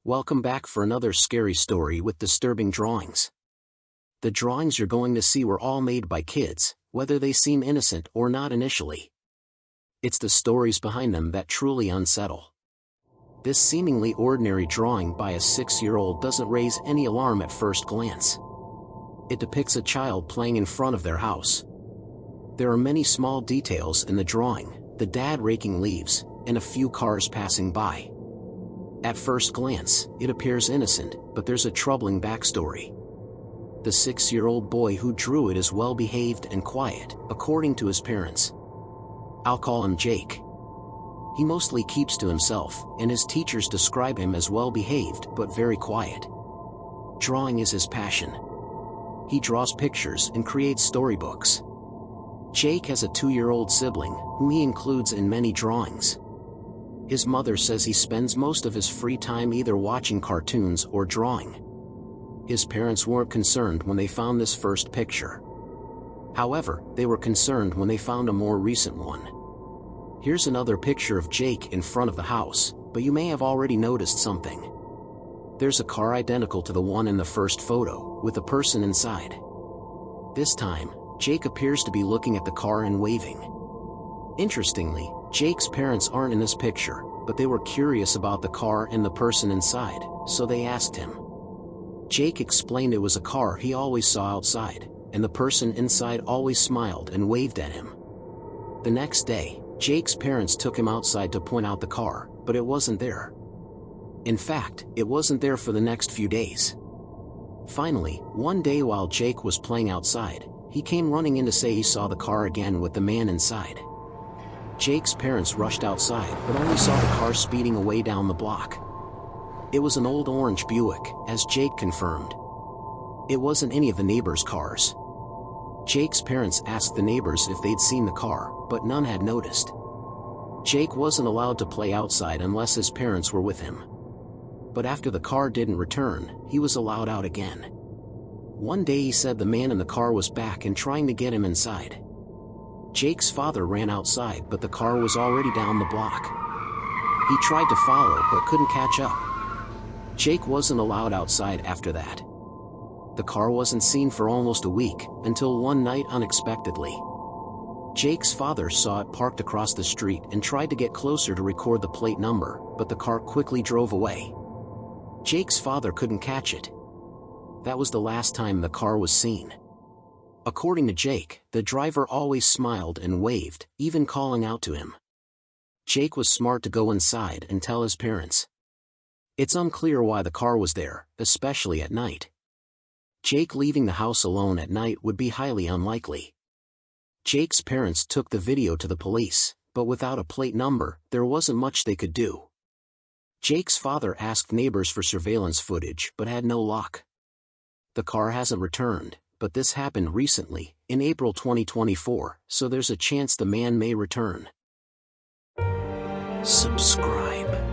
Welcome back for another scary story with disturbing drawings. The drawings you're going to see were all made by kids, whether they seem innocent or not initially. It's the stories behind them that truly unsettle. This seemingly ordinary drawing by a 6-year-old doesn't raise any alarm at first glance. It depicts a child playing in front of their house. There are many small details in the drawing, the dad raking leaves, and a few cars passing by. At first glance, it appears innocent, but there's a troubling backstory. The 6-year-old boy who drew it is well-behaved and quiet, according to his parents. I'll call him Jake. He mostly keeps to himself, and his teachers describe him as well-behaved but very quiet. Drawing is his passion. He draws pictures and creates storybooks. Jake has a 2-year-old sibling, whom he includes in many drawings. His mother says he spends most of his free time either watching cartoons or drawing. His parents weren't concerned when they found this first picture. However, they were concerned when they found a more recent one. Here's another picture of Jake in front of the house, but you may have already noticed something. There's a car identical to the one in the first photo, with a person inside. This time, Jake appears to be looking at the car and waving. Interestingly, Jake's parents aren't in this picture, but they were curious about the car and the person inside, so they asked him. Jake explained it was a car he always saw outside, and the person inside always smiled and waved at him. The next day, Jake's parents took him outside to point out the car, but it wasn't there. In fact, it wasn't there for the next few days. Finally, one day while Jake was playing outside, he came running in to say he saw the car again with the man inside. Jake's parents rushed outside but only saw the car speeding away down the block. It was an old orange Buick, as Jake confirmed. It wasn't any of the neighbors' cars. Jake's parents asked the neighbors if they'd seen the car, but none had noticed. Jake wasn't allowed to play outside unless his parents were with him. But after the car didn't return, he was allowed out again. One day he said the man in the car was back and trying to get him inside. Jake's father ran outside but the car was already down the block. He tried to follow but couldn't catch up. Jake wasn't allowed outside after that. The car wasn't seen for almost a week, until one night unexpectedly. Jake's father saw it parked across the street and tried to get closer to record the plate number, but the car quickly drove away. Jake's father couldn't catch it. That was the last time the car was seen. According to Jake, the driver always smiled and waved, even calling out to him. Jake was smart to go inside and tell his parents. It's unclear why the car was there, especially at night. Jake leaving the house alone at night would be highly unlikely. Jake's parents took the video to the police, but without a plate number, there wasn't much they could do. Jake's father asked neighbors for surveillance footage but had no luck. The car hasn't returned, but this happened recently, in April 2024, so there's a chance the man may return. Subscribe.